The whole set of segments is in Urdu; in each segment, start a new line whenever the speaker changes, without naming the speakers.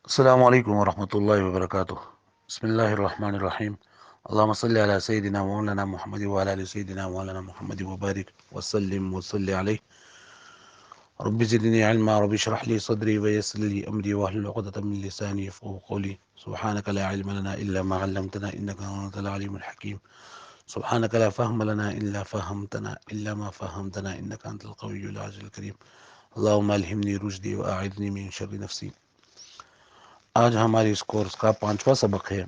السلام علیکم ورحمۃ اللہ وبرکاتہ۔ بسم اللہ الرحمن الرحیم۔ اللہم صلی علی سیدنا مولانا محمد وعلی آل سیدنا مولانا محمد وبارک وسلم وصلی علیہ۔ رب زدنی علما رب اشرح لی صدری ویسر لی امری واحلل عقدۃ من لسانی یفقهوا قولی۔ سبحانک لا علم لنا الا ما علمتنا انک انت العلیم الحکیم۔ سبحانک لا فهم لنا الا ما فهمتنا انک انت القوی العزیز الکریم۔ اللہم الہمنی رشدی واعذنی من شر نفسی۔ آج ہماری اس کورس کا 5واں سبق ہے۔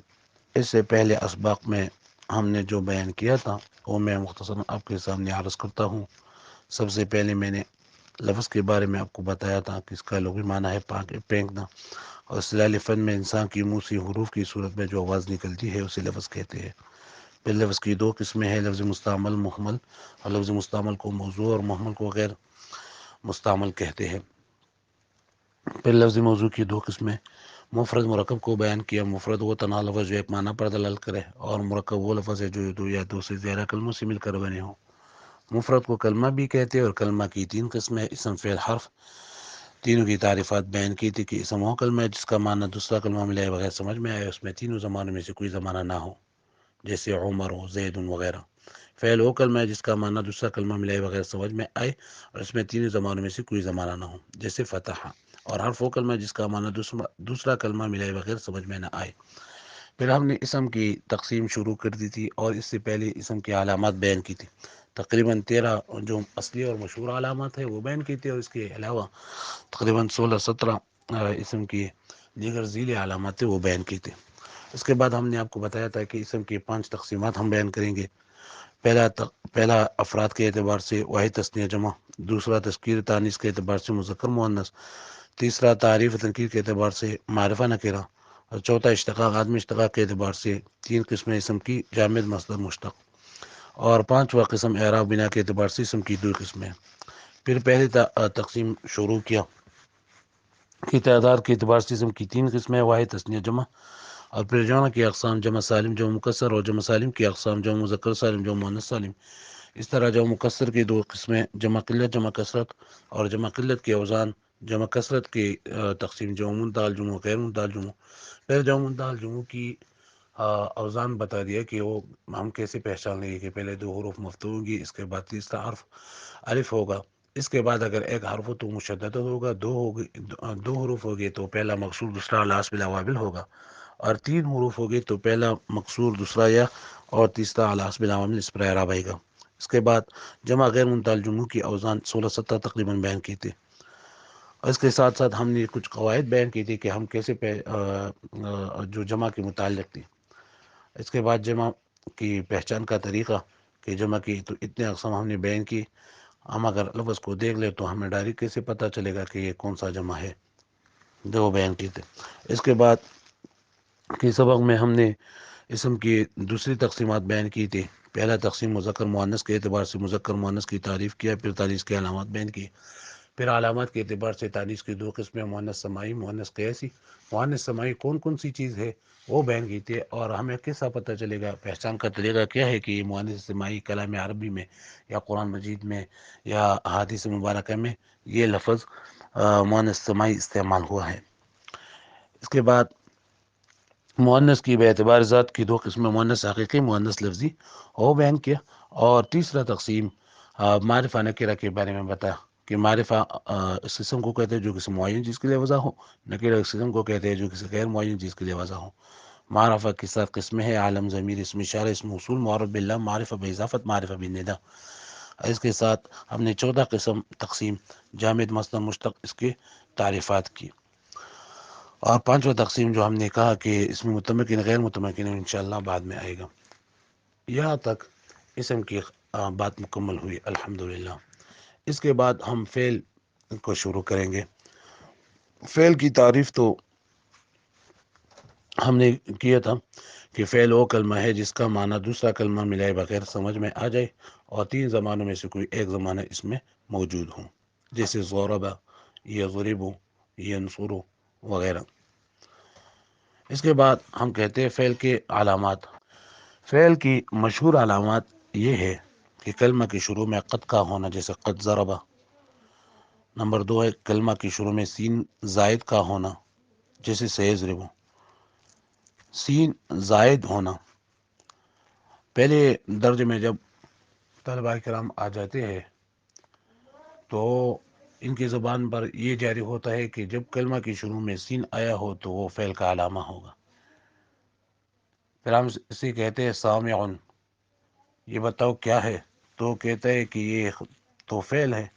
اس سے پہلے اسباق میں ہم نے جو بیان کیا تھا وہ میں مختصراً آپ کے سامنے عرض کرتا ہوں۔ سب سے پہلے میں نے لفظ کے بارے میں آپ کو بتایا تھا کہ اس کا لغوی معنی ہے پھینکنا، اور اصطلاحی فن میں انسان کی منہ سے حروف کی صورت میں جو آواز نکلتی ہے اسے لفظ کہتے ہیں۔ پھر لفظ کی 2 قسمیں ہیں، لفظ مستعمل محمل، اور لفظ مستعمل کو موضوع اور محمل کو غیر مستعمل کہتے ہیں۔ پھر لفظ موضوع کی 2 قسمیں، مفرد مرکب کو بیان کیا۔ مفرد وہ تنہا لفظ جو ایک معنی پر دلالت کرے، اور مرکب وہ لفظ ہے جو 2 یا 2 سے زیادہ کلموں سے مل کر بنے ہوں۔ مفرد کو کلمہ بھی کہتے ہیں، اور کلمہ کی 3 قسمیں، اسم فعل حرف۔ تینوں کی تعریفات بیان کی تھی کہ اسم وہ کلمہ ہے جس کا معنی دوسرا کلمہ ملائے بغیر سمجھ میں آئے، اس میں تینوں زمانوں میں سے کوئی زمانہ نہ ہو، جیسے عمر ہو، زید وغیرہ۔ فعل وہ کلمہ ہے جس کا معنی دوسرا کلمہ ملائے بغیر سمجھ میں آئے، اور اس میں تینوں زمانوں میں سے کوئی زمانہ نہ ہو، جیسے فتح۔ اور حرف وہ کلمہ ہے جس کا معنی دوسرا کلمہ ملائے بغیر سمجھ میں نہ آئے۔ پھر ہم نے اسم کی تقسیم شروع کر دی تھی، اور اس سے پہلے اسم کی علامات بیان کی تھی۔ تقریباً 13 جو اصلی اور مشہور علامات ہیں وہ بیان کی تھی، اور اس کے علاوہ تقریباً 16-17 اسم کی دیگر ذیلی علامات تھے وہ بیان کی تھی۔ اس کے بعد ہم نے آپ کو بتایا تھا کہ اسم کی 5 تقسیمات ہم بیان کریں گے۔ پہلا افراد کے اعتبار سے واحد تثنیہ جمع، دوسرا تذکیر تانیث کے اعتبار سے مذکر مؤنث، تیسرا تعریف تنکیر کے اعتبار سے معرفہ نکرہ، اور چوتھا اشتقاق آدمی اشتقاق کے اعتبار سے 3 قسمیں اسم کی، جامد مصدر مشتق، اور 5واں قسم اعراب بنا کے اعتبار سے اسم کی 2 قسمیں۔ پھر پہلی تقسیم شروع کیا کہ تعداد کے اعتبار سے اسم کی 3 قسمیں، واحد تثنیہ جمع، اور پھر جمع کی اقسام جمع سالم جمع مکسر، اور جمع سالم کی اقسام جمع مذکر سالم جمع مؤنث سالم۔ اس طرح جمع مکسر کی 2 قسمیں، جمع قلت جمع کثرت، اور جمع قلت کے اوزان جمع کثرت کی تقسیم جمع منتہا جمع غیر منتہا جمع۔ پھر جمع منتہا جمع کی اوزان بتا دیا کہ وہ ہم کیسے پہچان لیں گے کہ پہلے 2 حروف مفتوح ہوں گی، اس کے بعد تیسرا حرف الف ہوگا، اس کے بعد اگر ایک حرف تو مشدد ہوگا، 2 حروف ہوگی تو پہلا مکسور دوسرا لاس بالعوامل ہوگا، اور 3 حروف ہوگی تو پہلا مکسور دوسرا یا اور تیسرا الاس بالعوامل، اس پر اعراب آئے گا۔ اس کے بعد جمع غیر منتہا جمع کی اوزان 16-17 تقریباً بیان کی تھی، اور اس کے ساتھ ساتھ ہم نے کچھ قواعد بیان کی تھی کہ ہم کیسے جو جمع کے متعلق تھی۔ اس کے بعد جمع کی پہچان کا طریقہ کہ جمع کی تو اتنے اقسام ہم نے بیان کی، ہم اگر لفظ کو دیکھ لیں تو ہمیں ڈائریکٹ کیسے پتہ چلے گا کہ یہ کون سا جمع ہے، جو بیان کی تھے۔ اس کے بعد کے سبق میں ہم نے اسم کی دوسری تقسیمات بیان کی تھی۔ پہلا تقسیم مذکر مؤنث کے اعتبار سے مذکر مؤنث کی تعریف کیا، پھر تانیث کی علامات بیان کی، پھر علامات کے اعتبار سے تانیث کی 2 قسمیں، مؤنث سماعی مؤنث قیاسی۔ مؤنث سماعی کون سی چیز ہے وہ بیان کی تھی، اور ہمیں کیسا پتہ چلے گا، پہچان کا طریقہ کیا ہے کہ یہ مؤنث سماعی کلام عربی میں یا قرآن مجید میں یا احادیث مبارکہ میں یہ لفظ مؤنث سماعی استعمال ہوا ہے۔ اس کے بعد مؤنث کی بے اعتبار ذات کی 2 قسمیں، مؤنث حقیقی مؤنث لفظی، وہ بیان کیا، اور تیسرا تقسیم معرفہ نکرہ کے بارے میں بتایا کہ معرفہ اس قسم کو کہتے ہیں جو کسی معین چیز کے لیے وضع ہو، نکرہ اس قسم کو کہتے ہیں جو کسی غیر معین چیز کے لیے وضع ہو۔ معرفہ کی 7 قسمیں ہیں، عالم، ضمیر، اسم اشارہ، اسم موصول، معرف باللہ، معرفہ باضافت، معرفہ بالندہ۔ اس کے ساتھ ہم نے 14 تقسیم جامد مصدر مشتق اس کی تعریفات کی، اور 5واں تقسیم جو ہم نے کہا کہ اس میں متمکن غیر متمکن انشاءاللہ بعد میں آئے گا۔ یہاں تک اسم کی بات مکمل ہوئی الحمدللہ۔ اس کے بعد ہم فعل کو شروع کریں گے۔ فعل کی تعریف تو ہم نے کیا تھا کہ فعل وہ کلمہ ہے جس کا معنی دوسرا کلمہ ملائے بغیر سمجھ میں آ جائے، اور 3 زمانوں میں سے کوئی ایک زمانہ اس میں موجود ہوں، جیسے ضرب، یضرب، ینصر وغیرہ۔ اس کے بعد ہم کہتے ہیں فعل کے علامات۔ فعل کی مشہور علامات یہ ہے کہ کلمہ کے شروع میں قد کا ہونا، جیسے قد ضرب۔ نمبر 2 ہے کلمہ کی شروع میں سین زائد کا ہونا، جیسے سیضرب. سین زائد ہونا. پہلے درجے میں جب طلبہ کرام آ جاتے ہیں تو ان کی زبان پر یہ جاری ہوتا ہے کہ جب کلمہ کے شروع میں سین آیا ہو تو وہ فعل کا علامہ ہوگا. پھر ہم اسے کہتے ہیں سامعن، یہ بتاؤ کیا ہے؟ تو کہتا ہے کہ یہ تو فعل ہے.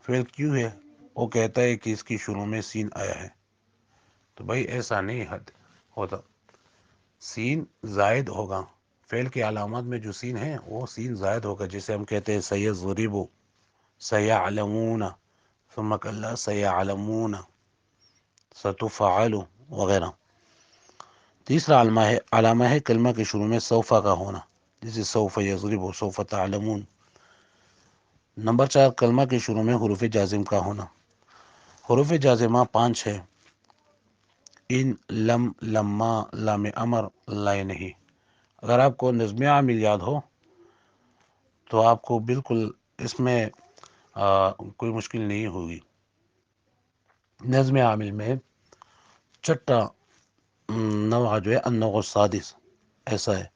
فعل کیوں ہے؟ وہ کہتا ہے کہ اس کی شروع میں سین آیا ہے. تو بھائی ایسا نہیں ہوتا، سین زائد ہوگا. فعل کی علامات میں جو سین ہے وہ سین زائد ہوگا. جیسے ہم کہتے ہیں سیضرب، سیعلمون، ثم کلا سیعلمون، ستفعل وغیرہ. تیسرا علامہ ہے کلمہ کے شروع میں سوفا کا ہونا، جیسے سوف یضرب، سوف تعلمون. نمبر 4، کلمہ کے شروع میں حروف جازم کا ہونا. حروف جازمہ 5 ہے: ان، لم، لما، لام امر، لائے نہیں. اگر آپ کو نظم عامل یاد ہو تو آپ کو بالکل اس میں کوئی مشکل نہیں ہوگی. نظم عامل میں چھٹا نوع جو ہے النوع السادس ایسا ہے: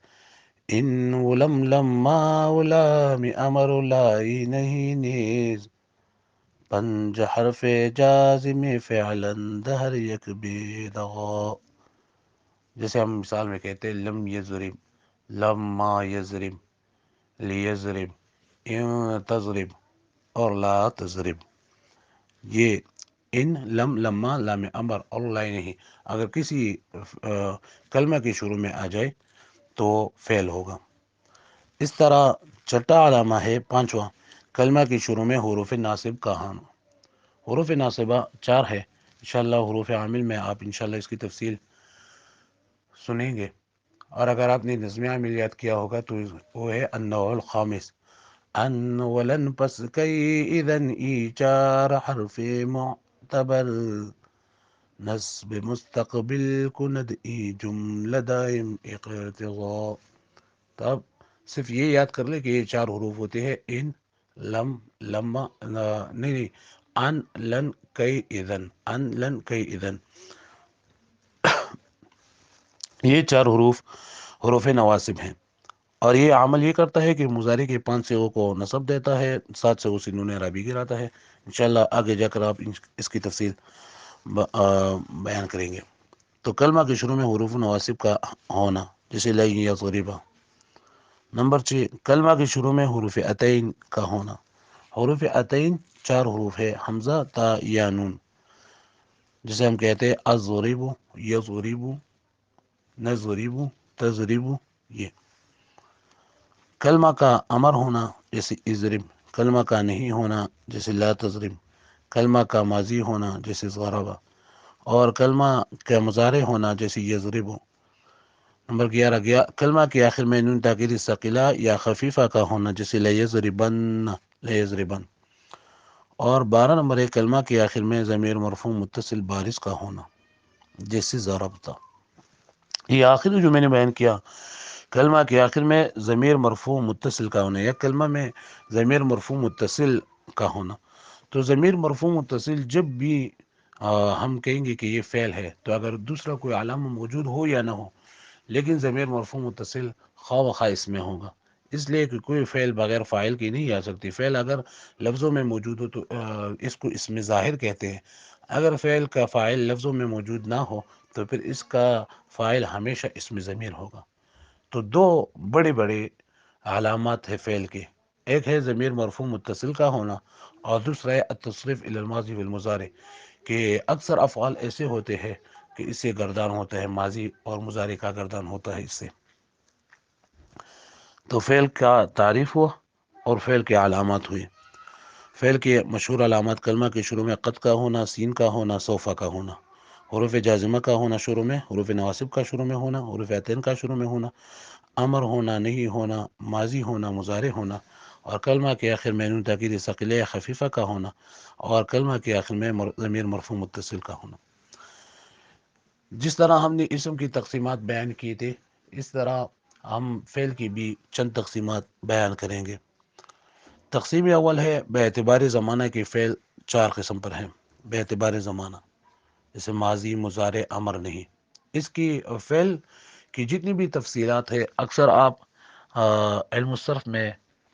ان، ولم، لما، لام امر، لائی نہیں نیز، پنج حرف جازم فعلا دہر یک بیدغا. جیسے ہم مثال میں کہتے ہیں لم یضرب، لما یضرب، لیضرب، ان تضرب اور لا تضرب. یہ ان، لم، لما، لام امر اور لا نہیں اگر کسی کلمہ کے شروع میں آ جائے تو فعل ہوگا. اس طرح چھٹا علامہ ہے 5واں، کلمہ کے شروع میں حروف ناصب کا ہونا. حروف ناصبہ 4 ہے. انشاءاللہ حروف عامل میں آپ انشاءاللہ اس کی تفصیل سنیں گے. اور اگر آپ نے نظم عامل یاد کیا ہوگا تو وہ ہے النوع الخامس: ان، ولن، پس، کئی، اذن، ایچار، حرف معتبر، نصب مستقبل، کند، ای، جملہ دائم، اقتضاء. تو اب صرف یہ یاد کر لیں کہ یہ 4 حروف ہوتے ہیں: ان، لم، لما، نہیں، ان، لن، کئی، اذن، ان، لن، کئی، اذن. یہ 4 حروف حروف نواسب ہیں، اور یہ عمل یہ کرتا ہے کہ مضارع کے 5 صیغوں کو نصب دیتا ہے، 7 سے اسے نون اعرابی گراتا ہے. انشاءاللہ آگے جا کر آپ اس کی تفصیل بیان کریں گے. تو کلمہ کے شروع میں حروف نواسب کا ہونا، جیسے لن یضرب. نمبر 6، کلمہ کے شروع میں حروف عطین کا ہونا. حروف عطین 4 حروف ہے: حمزہ، تا، یا، نون. جسے ہم کہتے ہیں اضرب، یضرب، نضرب، تضرب. یہ کلمہ کا امر ہونا جیسے اضرب، کلمہ کا نہیں ہونا جیسے لا تضرب، کلمہ کا ماضی ہونا جیسے ضرب، اور کلمہ کا مضارع ہونا جیسے یضرب. نمبر 11، کلمہ کے آخر میں نون تاکید ثقیلہ یا خفیفہ کا ہونا جیسے لیضربن، لیضربن. اور 12 نمبر ہے کلمہ کے آخر میں ضمیر مرفوع متصل بارز کا ہونا جیسے ضربتا. یہ آخری جو میں نے بیان کیا، کلمہ کے آخر میں ضمیر مرفوع متصل کا ہونا یا کلمہ میں ضمیر مرفوع متصل کا ہونا. تو ضمیر مرفوع متصل جب بھی ہم کہیں گے کہ یہ فعل ہے، تو اگر دوسرا کوئی علامہ موجود ہو یا نہ ہو، لیکن ضمیر مرفوع متصل خواہ و خواہ اس میں ہوگا. اس لیے کہ کوئی فعل بغیر فاعل کی نہیں آ سکتی. فعل اگر لفظوں میں موجود ہو تو اس کو اسم ظاہر کہتے ہیں. اگر فعل کا فاعل لفظوں میں موجود نہ ہو تو پھر اس کا فاعل ہمیشہ اسم ضمیر ہوگا. تو 2 بڑے بڑے علامات ہے فعل کے: ایک ہے ضمیر مرفوع متصل کا ہونا، اور دوسرا ہے التصریف الی الماضی والمضارع، کہ اکثر افعال ایسے ہوتے ہیں کہ اس سے گردان ہوتا ہے، ماضی اور مضارع کا گردان ہوتا ہے اس سے. تو فعل کا تعریف ہوا اور فعل کے علامات ہوئے. فعل کے مشہور علامات: کلمہ کے شروع میں قد کا ہونا، سین کا ہونا، صوفہ کا ہونا، حروف جازمہ کا ہونا شروع میں، حروف نواسب کا شروع میں ہونا، حروف عطین کا شروع میں ہونا، امر ہونا، نہیں ہونا، ماضی ہونا، مضارع ہونا، اور کلمہ کے آخر میں نون تاکید ثقیلہ یا خفیفہ کا ہونا، اور کلمہ کے آخر میں ضمیر مرفوع متصل کا ہونا. جس طرح ہم نے اسم کی تقسیمات بیان کی تھے، اس طرح ہم فعل کی بھی چند تقسیمات بیان کریں گے. تقسیم اول ہے بے اعتبار زمانہ کے فعل 4 قسم پر ہیں. بے اعتبار زمانہ جیسے ماضی مضارع امر نہیں. اس کی فعل کی جتنی بھی تفصیلات ہے اکثر آپ علم الصرف میں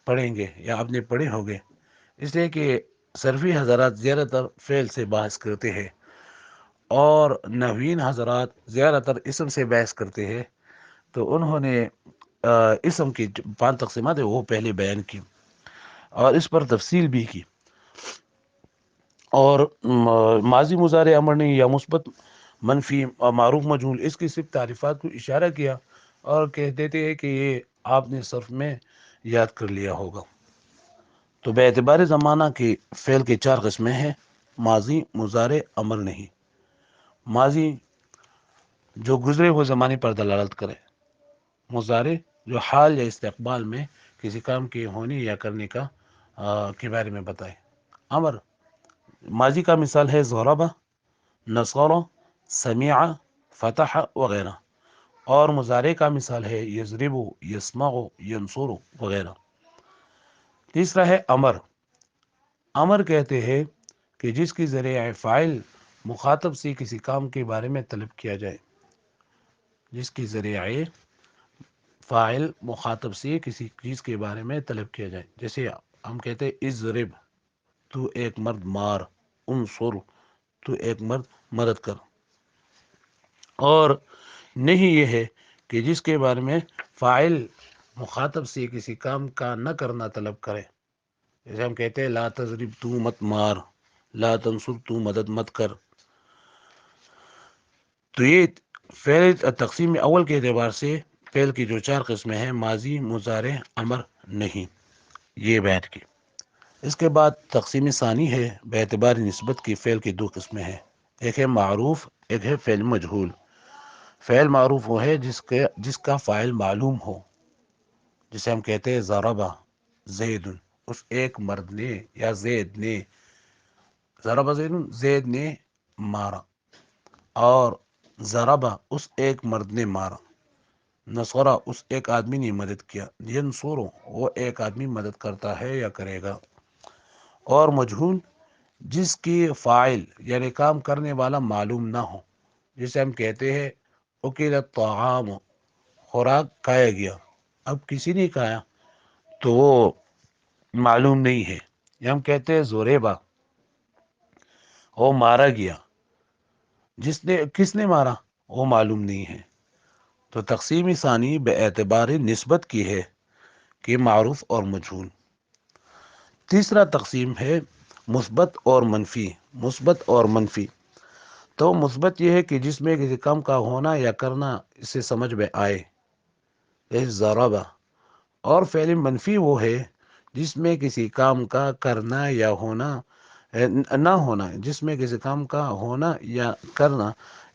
پڑھیں گے یا آپ نے پڑھے ہوں گے، اس لیے کہ صرفی حضرات زیادہ تر فعل سے بحث کرتے ہیں اور نحوین حضرات زیادہ تر اسم سے بحث کرتے ہیں. تو انہوں نے اسم کی 5 تقسیمات ہے وہ پہلے بیان کی اور اس پر تفصیل بھی کی. اور ماضی مضارع امر نہیں یا مثبت منفی اور معروف مجہول، اس کی صرف تعریفات کو اشارہ کیا اور کہہ دیتے ہیں کہ یہ آپ نے صرف میں یاد کر لیا ہوگا. تو بے اعتبار زمانہ کی فعل کے 4 قسمیں ہیں: ماضی مضارع امر نہیں. ماضی جو گزرے ہوئے زمانے پر دلالت کرے، مضارع جو حال یا استقبال میں کسی کام کے ہونے یا کرنے کے بارے میں بتائے. امر ماضی کا مثال ہے ضرب، نصر، سمع، فتح وغیرہ. اور مضارع کا مثال ہے یضرب، یسمع، ینصر وغیرہ. تیسرا ہے امر. امر کہتے ہیں کہ جس کی ذریعہ فاعل مخاطب سے کسی کام کے بارے میں طلب کیا جائے. جس کی ذریعہ فاعل مخاطب سے کسی چیز کے بارے میں طلب کیا جائے. جیسے ہم کہتے ہیں اضرب، تو ایک مرد مار، انصر، تو ایک مرد مدد کر. اور نہیں یہ ہے کہ جس کے بارے میں فاعل مخاطب سے کسی کام کا نہ کرنا طلب کرے. جیسے ہم کہتے ہیں لا تضرب، تو مت مار، لا تنصر، تو مدد مت کر. تو یہ فعل تقسیم اول کے اعتبار سے فعل کی جو 4 قسمیں ہیں: ماضی مضارع امر نہیں، یہ بیان کی. اس کے بعد تقسیم ثانی ہے بے اعتبار نسبت کی فعل کی 2 قسمیں ہیں: ایک ہے معروف، ایک ہے فعل مجہول. فعل معروف وہ ہے جس کا فاعل معلوم ہو. جسے ہم کہتے ہیں ضربہ زید، اس ایک مرد نے یا زید نے، ضربہ زید، زید نے مارا. اور ضربہ اس ایک مرد نے مارا. نصرہ اس ایک آدمی نے مدد کیا. ینصر وہ ایک آدمی مدد کرتا ہے یا کرے گا. اور مجہول جس کی فاعل یعنی کام کرنے والا معلوم نہ ہو. جسے ہم کہتے ہیں اکل الطعام، خوراک کھایا گیا. اب کسی نے کھایا تو وہ معلوم نہیں ہے. یہ ہم کہتے ہیں زوریبا، وہ مارا گیا. کس نے مارا وہ معلوم نہیں ہے. تو تقسیم ثانی بے اعتبار نسبت کی ہے کہ معروف اور مجہول. تیسرا تقسیم ہے مثبت اور منفی. مثبت اور منفی تو مثبت یہ ہے کہ جس میں کسی کام کا ہونا یا کرنا اس سے سمجھ میں آئے، جیسے ضربہ. اور فعل منفی وہ ہے جس میں کسی کام کا کرنا یا ہونا نہ ہونا، جس میں کسی کام کا ہونا یا کرنا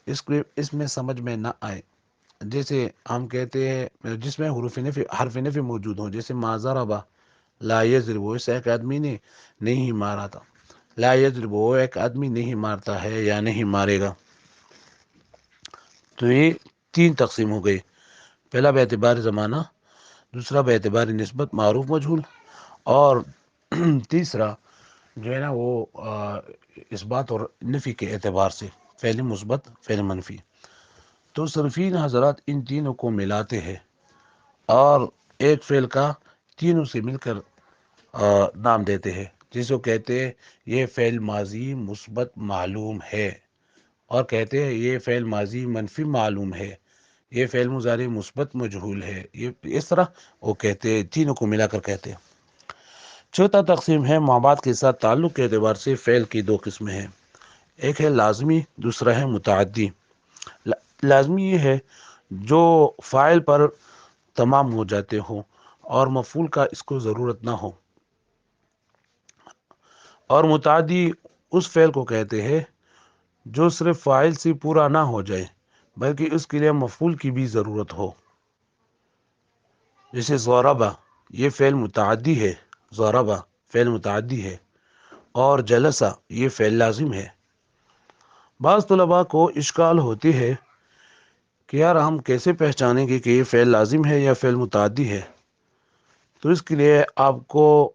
اس میں سمجھ میں نہ آئے. جیسے ہم کہتے ہیں جس میں حرف نفی موجود ہوں. جیسے ما ضرب لا یضرب، اس ایک آدمی نے نہیں مارا تھا. لا یضرب وہ ایک آدمی نہیں مارتا ہے یا نہیں مارے گا. تو یہ 3 تقسیم ہو گئی: پہلا بے اعتبار زمانہ، دوسرا بے اعتبار نسبت معروف مجہول، اور تیسرا جو ہے نا وہ اس بات اور نفی کے اعتبار سے فعل مثبت فعل منفی. تو صرفین حضرات ان تینوں کو ملاتے ہیں اور ایک فعل کا تینوں سے مل کر نام دیتے ہیں، جس کو کہتے ہیں یہ فعل ماضی مثبت معلوم ہے، اور کہتے ہیں یہ فعل ماضی منفی معلوم ہے، یہ فعل مضارع مثبت مجہول ہے. یہ اس طرح وہ کہتے ہیں، تینوں کو ملا کر کہتے ہیں. چوتھا تقسیم ہے مابعد کے ساتھ تعلق کے اعتبار سے فعل کی 2 قسمیں ہیں: ایک ہے لازمی، دوسرا ہے متعدی. لازمی یہ ہے جو فاعل پر تمام ہو جاتے ہوں اور مفعول کا اس کو ضرورت نہ ہو. اور متعدی اس فعل کو کہتے ہیں جو صرف فاعل سے پورا نہ ہو جائے بلکہ اس کے لیے مفعول کی بھی ضرورت ہو. جیسے ضربہ یہ فعل متعدی ہے، ضربہ فعل متعدی ہے، اور جلسہ یہ فعل لازم ہے. بعض طلباء کو اشکال ہوتی ہے کہ یار ہم کیسے پہچانیں گے کہ یہ فعل لازم ہے یا فعل متعدی ہے. تو اس کے لیے آپ کو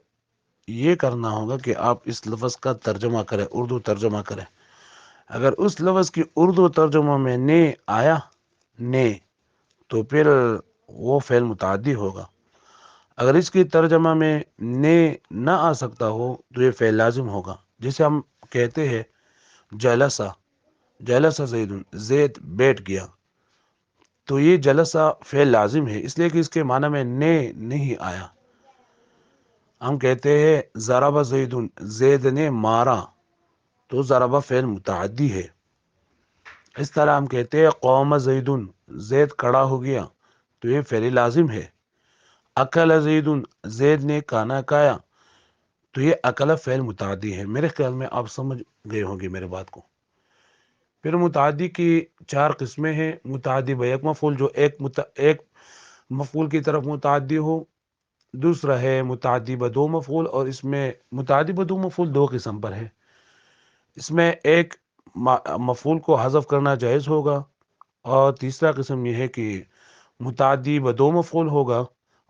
یہ کرنا ہوگا کہ آپ اس لفظ کا ترجمہ کریں، اردو ترجمہ کریں. اگر اس لفظ کی اردو ترجمہ میں نے آیا، نے، تو پھر وہ فعل متعدی ہوگا۔ اگر اس کی ترجمہ میں نے نہ آ سکتا ہو تو یہ فعل لازم ہوگا، جسے ہم کہتے ہیں جلسہ، جلسہ زید، زید بیٹھ گیا، تو یہ جلسہ فعل لازم ہے، اس لیے کہ اس کے معنی میں نے نہیں آیا۔ ہم کہتے ہیں ضرب زید، زید نے مارا، تو ضرب فعل متعدی ہے۔ اس طرح ہم کہتے ہیں قوم زید، زید کھڑا ہو گیا، تو یہ فعل لازم ہے۔ اکل زید، زید نے کھانا کھایا، تو یہ اکل فعل متعدی ہے۔ میرے خیال میں آپ سمجھ گئے ہوں گے میرے بات کو۔ پھر متعدی کی 4 قسمیں ہیں۔ متعدی بیک مفعول، جو ایک مفعول کی طرف متعدی ہو۔ دوسرا ہے متعدی بدو مفعول، اور اس میں متعدی بدو مفعول 2 قسم پر ہے۔ اس میں ایک مفعول کو حذف کرنا جائز ہوگا، اور تیسرا قسم یہ ہے کہ متعدی بدو مفعول ہوگا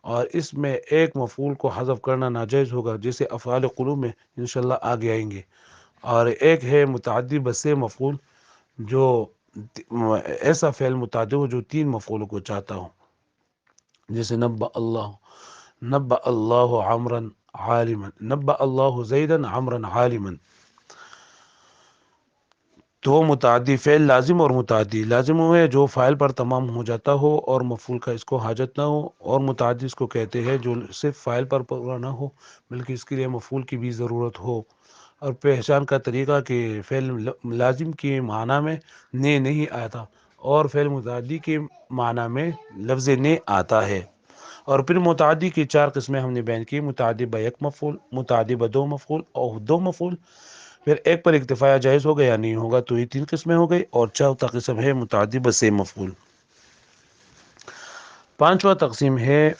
اور اس میں ایک مفعول کو حذف کرنا ناجائز ہوگا، جیسے افعال قلوب میں انشاءاللہ آگے آئیں گے۔ اور ایک ہے متعدی بسے مفعول، جو ایسا فعل متعدی ہو جو 3 مفعولوں کو چاہتا ہو، جیسے نبأ اللہ عمرا عالما، نبأ اللہ زیدا عمرا عالما۔ تو متعدی فعل لازم اور متعدی لازم ہوئے جو فاعل پر تمام ہو جاتا ہو اور مفعول کا اس کو حاجت نہ ہو، اور متعدی اس کو کہتے ہیں جو صرف فاعل پر پورا نہ ہو بلکہ اس کے لیے مفعول کی بھی ضرورت ہو۔ اور پہچان کا طریقہ کہ فعل لازم کے معنی میں نے نہیں آتا اور فعل متعدی کے معنی میں لفظ نے آتا ہے۔ اور پھر متعدی کی 4 قسمیں ہم نے بیان کی: متعدی بیک مفعول، متعدی بدو مفعول اور دو مفعول۔ پھر ایک پر اکتفا جائز ہوگا یا نہیں ہوگا، تو یہ 3 قسمیں ہو گئی، اور چوتھا قسم ہے متعدی بسے مفعول۔ پانچواں تقسیم ہے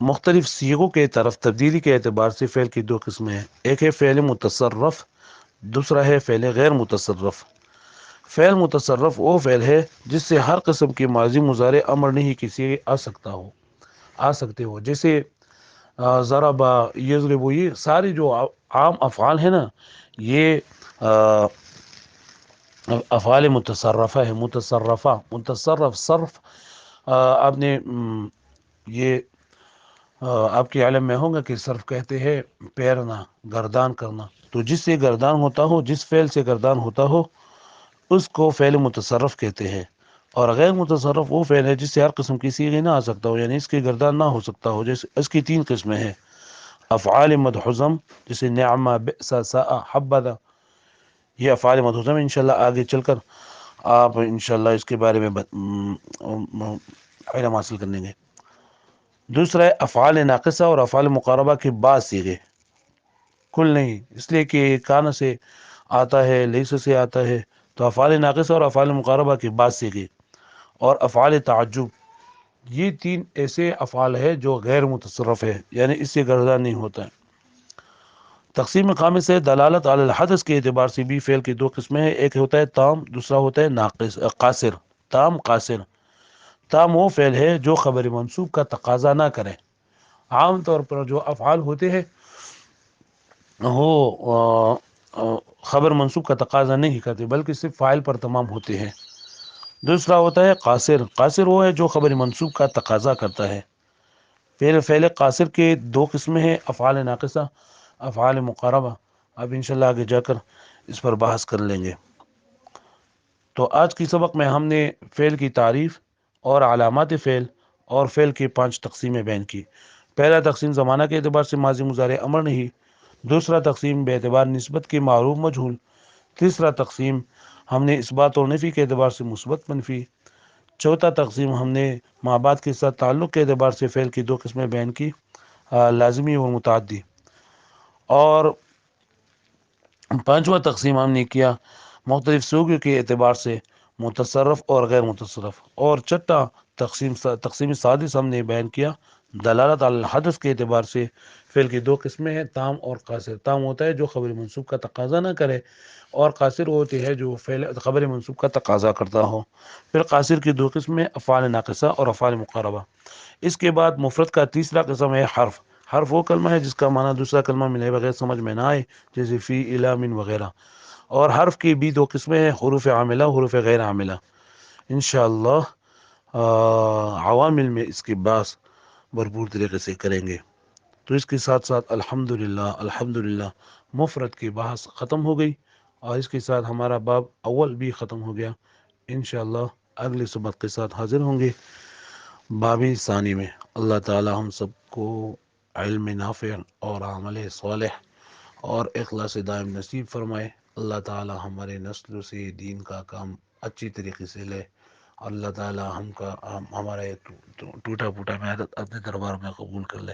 مختلف صیغوں کے طرف تبدیلی کے اعتبار سے فعل کی 2 قسمیں ہیں۔ ایک ہے فعل متصرف، دوسرا ہے فعل غیر متصرف۔ فعل متصرف وہ فعل ہے جس سے ہر قسم کی ماضی مضارع امر نہیں کسی آ سکتے ہو، جیسے ضرب، یضرب، یہ ساری جو عام افعال ہیں نا، یہ افعال متصرفہ ہے۔ متصرف صرف آپ نے یہ آپ کے علم میں ہوگا کہ صرف کہتے ہیں پیرنا، گردان کرنا، تو جس سے گردان ہوتا ہو، جس فعل سے گردان ہوتا ہو اس کو فعل متصرف کہتے ہیں۔ اور غیر متصرف وہ فعل ہے جس سے ہر قسم کی صیغہ نہ آ سکتا ہو، یعنی اس کی گردان نہ ہو سکتا ہو، جیسے اس کی 3 قسمیں ہیں۔ افعال مدحزم، جیسے نعم، بئس، ساء، حبذا، یہ افعال مدحزم انشاءاللہ آگے چل کر آپ انشاءاللہ اس کے بارے میں علم حاصل کریں گے۔ دوسرا ہے افعال ناقصہ اور افعال مقاربہ کے بعد صیغے، کل نہیں، اس لیے کہ کان سے آتا ہے، لیس سے آتا ہے، تو افعال ناقصہ اور افعال مقاربہ کے بعد صیغے۔ اور افعال تعجب، یہ 3 ایسے افعال ہے جو غیر متصرف ہے، یعنی اس سے گردان نہیں ہوتا ہے۔ تقسیم خامس ہے دلالت علی الحدث کے اعتبار سے بھی فعل کی 2 قسمیں ہیں۔ ایک ہوتا ہے تام، دوسرا ہوتا ہے ناقص، قاصر۔ تام، قاصر۔ تام وہ فعل ہے جو خبر منصوب کا تقاضا نہ کرے۔ عام طور پر جو افعال ہوتے ہیں وہ خبر منصوب کا تقاضا نہیں کرتے بلکہ صرف فاعل پر تمام ہوتے ہیں۔ دوسرا ہوتا ہے قاصر۔ قاصر وہ ہے جو خبر منصوب کا تقاضا کرتا ہے۔ فعل قاصر کے 2 قسمیں ہیں: افعال ناقصہ، افعال مقاربہ۔ اب انشاءاللہ آگے جا کر اس پر بحث کر لیں گے۔ تو آج کی سبق میں ہم نے فعل کی تعریف اور علامات فعل اور فعل کی 5 تقسیمیں بیان کی۔ پہلا تقسیم زمانہ کے اعتبار سے ماضی مضارع امر نہیں۔ دوسرا تقسیم بے اعتبار نسبت کے معروف مجہول۔ تیسرا تقسیم ہم نے اثبات اور نفی کے اعتبار سے مثبت منفی۔ چوتھا تقسیم ہم نے ما بعد کے ساتھ تعلق کے اعتبار سے فعل کی 2 قسمیں بیان کی، لازمی و متعدی۔ اور پانچواں تقسیم ہم نے کیا مختلف صیغوں کے اعتبار سے متصرف اور غیر متصرف۔ اور چھٹا تقسیم سادس ہم نے بیان کیا دلالت علی الحدث کے اعتبار سے فعل کی 2 قسمیں ہیں: تام اور قاصر۔ تام ہوتا ہے جو خبر منصوب کا تقاضا نہ کرے، اور قاصر ہوتی ہے جو فعل خبر منصوب کا تقاضا کرتا ہو۔ پھر قاصر کی 2 قسمیں افعال ناقصہ اور افعال مقاربہ۔ اس کے بعد مفرد کا تیسرا قسم ہے حرف۔ حرف وہ کلمہ ہے جس کا معنی دوسرا کلمہ ملے بغیر سمجھ میں نہ آئے، جیسے فی، الی، من وغیرہ۔ اور حرف کی بھی دو قسمیں ہیں، حروف عاملہ حروف غیر عاملہ. انشاءاللہ عوامل میں اس کی بحث بھرپور طریقے سے کریں گے. تو اس کے ساتھ ساتھ الحمدللہ مفرد کی بحث ختم ہو گئی، اور اس کے ساتھ ہمارا باب اول بھی ختم ہو گیا. انشاءاللہ اگلی سبق کے ساتھ حاضر ہوں گے باب ثانی میں. اللہ تعالی ہم سب کو علم نافع اور عمل صالح اور اخلاص دائم نصیب فرمائے. اللہ تعالی ہمارے نسل سے دین کا کام اچھی طریقے سے لے. اللہ تعالی ہمارا ٹوٹا پھوٹا محنت اپنے دربار میں قبول کر لے.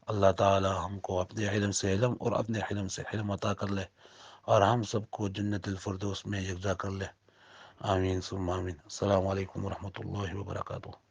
اللہ تعالی ہم کو اپنے علم سے علم اور اپنے حلم سے حلم عطا کر لے، اور ہم سب کو جنت الفردوس میں یکجا کر لے. آمین ثم آمین. السلام علیکم ورحمۃ اللہ وبرکاتہ.